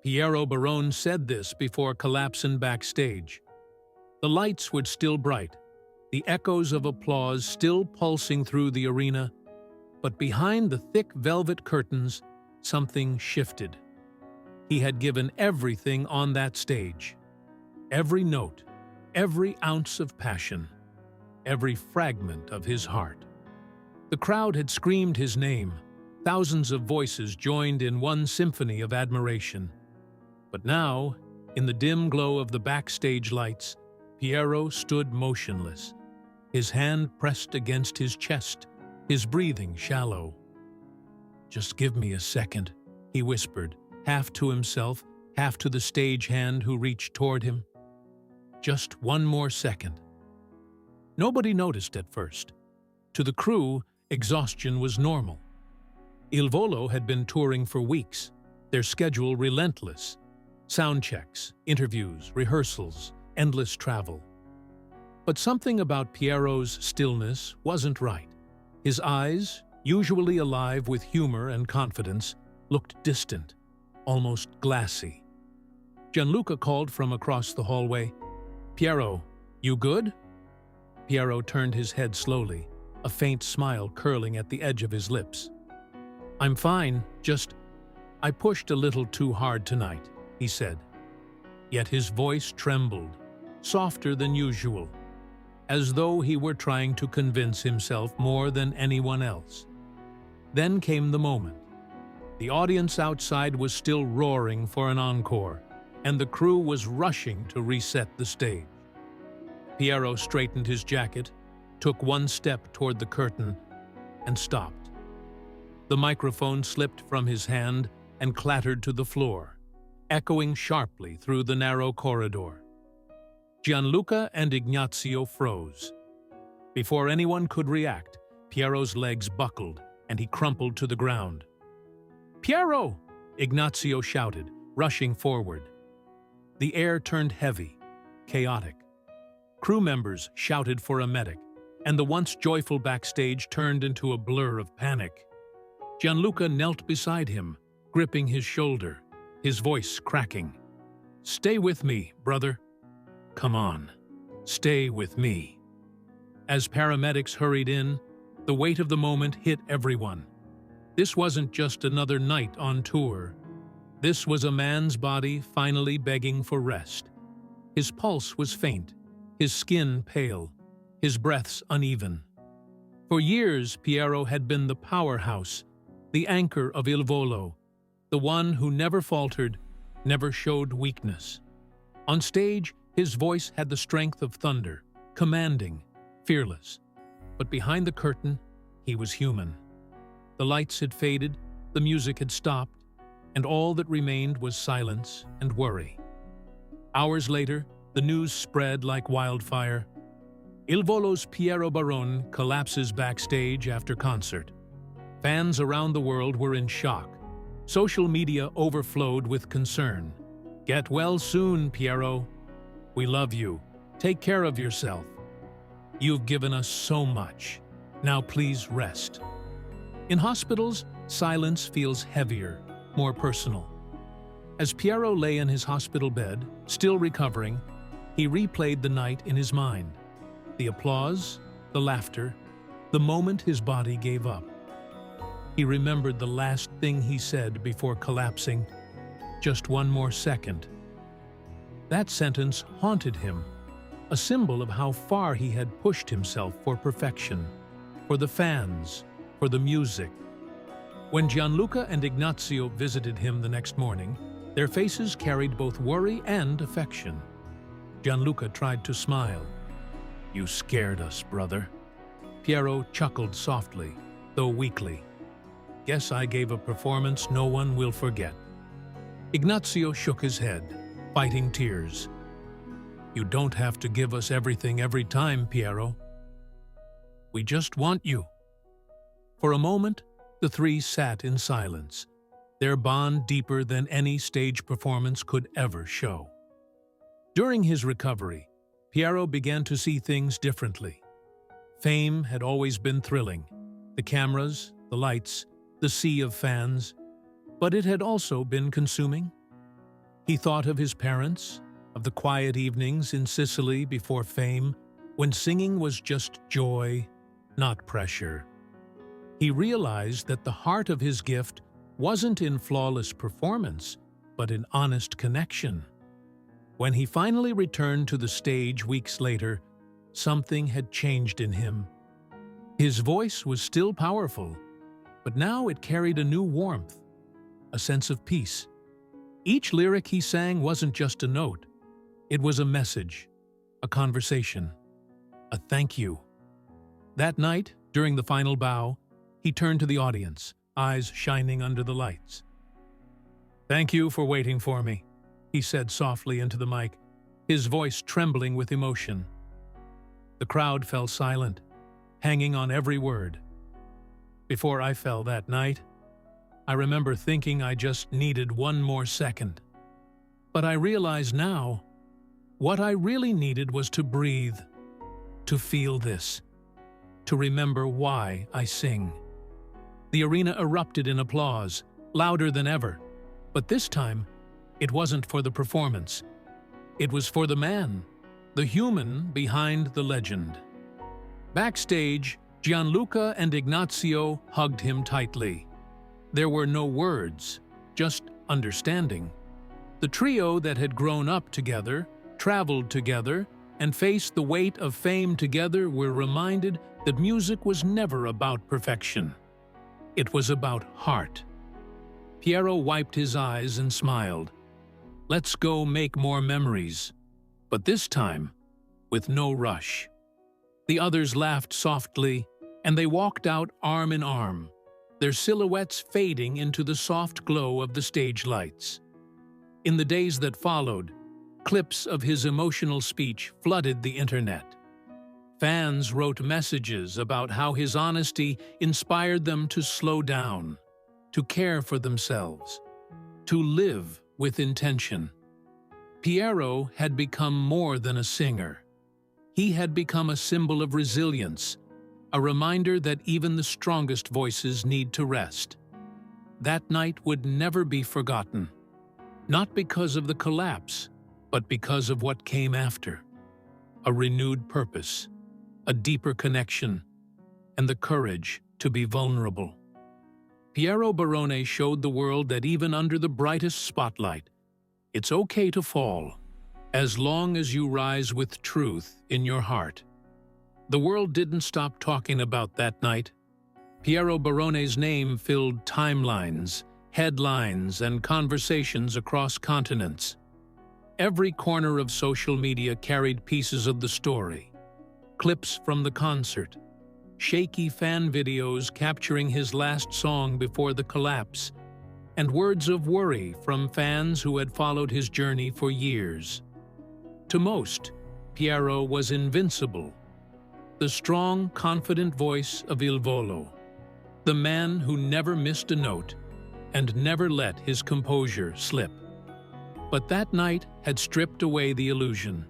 Piero Barone said this before collapsing backstage. The lights were still bright, the echoes of applause still pulsing through the arena, but behind the thick velvet curtains, something shifted. He had given everything on that stage. Every note, every ounce of passion, every fragment of his heart. The crowd had screamed his name. Thousands of voices joined in one symphony of admiration. But now, in the dim glow of the backstage lights, Piero stood motionless, his hand pressed against his chest, his breathing shallow. "Just give me a second," he whispered, half to himself, half to the stagehand who reached toward him. Just one more second. Nobody noticed at first. To the crew, exhaustion was normal. Il Volo had been touring for weeks, their schedule relentless. Sound checks, interviews, rehearsals, endless travel. But something about Piero's stillness wasn't right. His eyes, usually alive with humor and confidence, looked distant, almost glassy. Gianluca called from across the hallway, "Piero, you good?" Piero turned his head slowly, a faint smile curling at the edge of his lips. "I'm fine, I pushed a little too hard tonight," he said. Yet his voice trembled, softer than usual, as though he were trying to convince himself more than anyone else. Then came the moment. The audience outside was still roaring for an encore, and the crew was rushing to reset the stage. Piero straightened his jacket, took one step toward the curtain, and stopped. The microphone slipped from his hand and clattered to the floor, echoing sharply through the narrow corridor. Gianluca and Ignazio froze. Before anyone could react, Piero's legs buckled and he crumpled to the ground. "Piero!" Ignazio shouted, rushing forward. The air turned heavy, chaotic. Crew members shouted for a medic, and the once joyful backstage turned into a blur of panic. Gianluca knelt beside him, gripping his shoulder, his voice cracking. "Stay with me, brother. Come on, stay with me." As paramedics hurried in, the weight of the moment hit everyone. This wasn't just another night on tour. This was a man's body finally begging for rest. His pulse was faint, his skin pale, his breaths uneven. For years, Piero had been the powerhouse, the anchor of Il Volo, the one who never faltered, never showed weakness. On stage, his voice had the strength of thunder, commanding, fearless. But behind the curtain, he was human. The lights had faded, the music had stopped, and all that remained was silence and worry. Hours later, the news spread like wildfire. Il Volo's Piero Barone collapses backstage after concert. Fans around the world were in shock. Social media overflowed with concern. "Get well soon, Piero. We love you. Take care of yourself. You've given us so much. Now please rest." In hospitals, silence feels heavier, more personal. As Piero lay in his hospital bed, still recovering, he replayed the night in his mind. The applause, the laughter, the moment his body gave up. He remembered the last thing he said before collapsing, "Just one more second." That sentence haunted him, a symbol of how far he had pushed himself for perfection, for the fans, for the music. When Gianluca and Ignazio visited him the next morning, their faces carried both worry and affection. Gianluca tried to smile. "You scared us, brother." Piero chuckled softly, though weakly. "Guess I gave a performance no one will forget." Ignazio shook his head, fighting tears. "You don't have to give us everything every time, Piero. We just want you." For a moment, the three sat in silence, their bond deeper than any stage performance could ever show. During his recovery, Piero began to see things differently. Fame had always been thrilling, the cameras, the lights, the sea of fans, but it had also been consuming. He thought of his parents, of the quiet evenings in Sicily before fame, when singing was just joy, not pressure. He realized that the heart of his gift wasn't in flawless performance, but in honest connection. When he finally returned to the stage weeks later, something had changed in him. His voice was still powerful, but now it carried a new warmth, a sense of peace. Each lyric he sang wasn't just a note. It was a message, a conversation, a thank you. That night, during the final bow, he turned to the audience, eyes shining under the lights. "Thank you for waiting for me," he said softly into the mic, his voice trembling with emotion. The crowd fell silent, hanging on every word. Before I fell that night, I remember thinking I just needed one more second. But I realize now, what I really needed was to breathe, to feel this, to remember why I sing. The arena erupted in applause, louder than ever. But this time, it wasn't for the performance. It was for the man, the human behind the legend. Backstage, Gianluca and Ignazio hugged him tightly. There were no words, just understanding. The trio that had grown up together, traveled together, and faced the weight of fame together were reminded that music was never about perfection. It was about heart. Piero wiped his eyes and smiled. Let's go make more memories. But this time, with no rush. The others laughed softly, and they walked out arm in arm, their silhouettes fading into the soft glow of the stage lights. In the days that followed, clips of his emotional speech flooded the internet. Fans wrote messages about how his honesty inspired them to slow down, to care for themselves, to live with intention. Piero had become more than a singer. He had become a symbol of resilience, a reminder that even the strongest voices need to rest. That night would never be forgotten, not because of the collapse, but because of what came after. A renewed purpose, a deeper connection, and the courage to be vulnerable. Piero Barone showed the world that even under the brightest spotlight, it's okay to fall, as long as you rise with truth in your heart. The world didn't stop talking about that night. Piero Barone's name filled timelines, headlines, and conversations across continents. Every corner of social media carried pieces of the story. Clips from the concert, shaky fan videos capturing his last song before the collapse, and words of worry from fans who had followed his journey for years. To most, Piero was invincible, the strong, confident voice of Il Volo, the man who never missed a note and never let his composure slip. But that night had stripped away the illusion,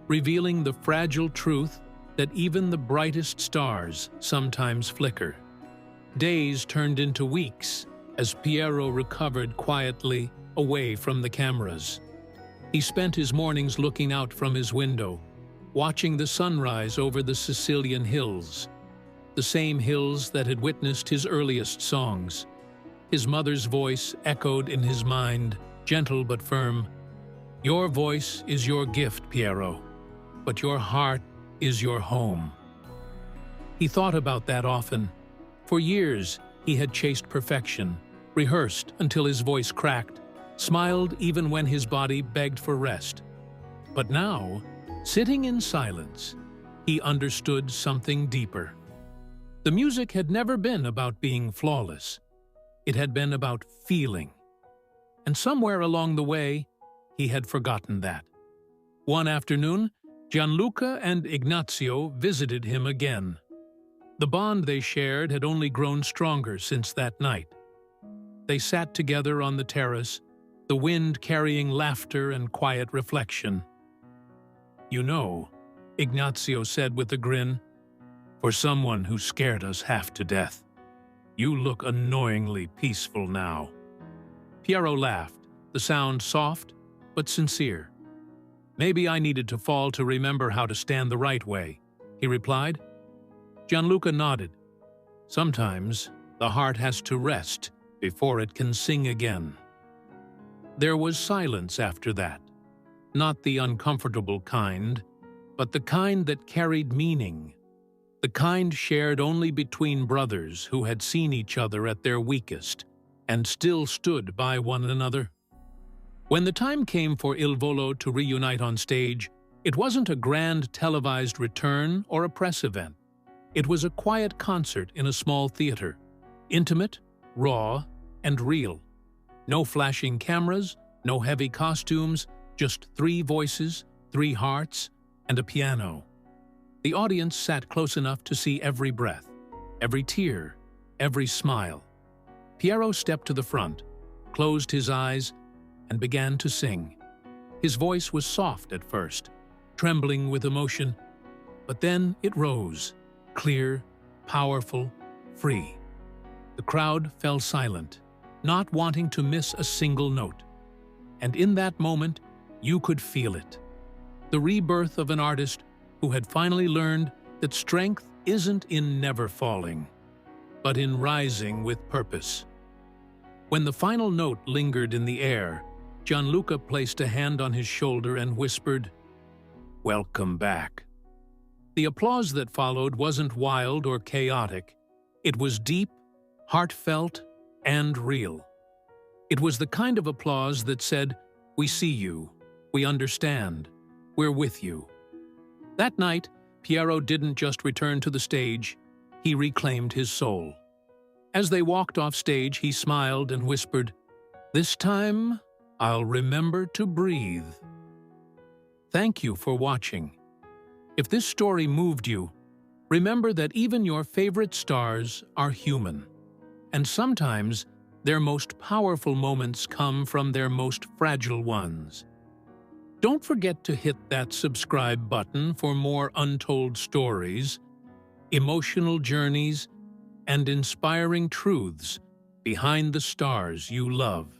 revealing the fragile truth that even the brightest stars sometimes flicker. Days turned into weeks as Piero recovered quietly away from the cameras. He spent his mornings looking out from his window, watching the sunrise over the Sicilian hills, the same hills that had witnessed his earliest songs. His mother's voice echoed in his mind, gentle but firm. Your voice is your gift, Piero, but your heart is your home. He thought about that often. For years, he had chased perfection, rehearsed until his voice cracked, smiled even when his body begged for rest. But now, sitting in silence, he understood something deeper. The music had never been about being flawless. It had been about feeling. And somewhere along the way, he had forgotten that. One afternoon, Gianluca and Ignazio visited him again. The bond they shared had only grown stronger since that night. They sat together on the terrace, the wind carrying laughter and quiet reflection. You know, Ignazio said with a grin, for someone who scared us half to death, you look annoyingly peaceful now. Piero laughed, the sound soft, but sincere. "Maybe I needed to fall to remember how to stand the right way," he replied. Gianluca nodded. "Sometimes the heart has to rest before it can sing again." There was silence after that. Not the uncomfortable kind, but the kind that carried meaning. The kind shared only between brothers who had seen each other at their weakest and still stood by one another. When the time came for Il Volo to reunite on stage, it wasn't a grand televised return or a press event. It was a quiet concert in a small theater, intimate, raw, and real. No flashing cameras, no heavy costumes, just 3 voices, 3 hearts, and a piano. The audience sat close enough to see every breath, every tear, every smile. Piero stepped to the front, closed his eyes, and began to sing. His voice was soft at first, trembling with emotion, but then it rose, clear, powerful, free. The crowd fell silent, not wanting to miss a single note. And in that moment, you could feel it. The rebirth of an artist who had finally learned that strength isn't in never falling, but in rising with purpose. When the final note lingered in the air, Gianluca placed a hand on his shoulder and whispered, "Welcome back." The applause that followed wasn't wild or chaotic. It was deep, heartfelt, and real. It was the kind of applause that said, "We see you, we understand, we're with you." That night, Piero didn't just return to the stage, he reclaimed his soul. As they walked off stage, he smiled and whispered, "This time, I'll remember to breathe." Thank you for watching. If this story moved you, remember that even your favorite stars are human, and sometimes their most powerful moments come from their most fragile ones. Don't forget to hit that subscribe button for more untold stories, emotional journeys, and inspiring truths behind the stars you love.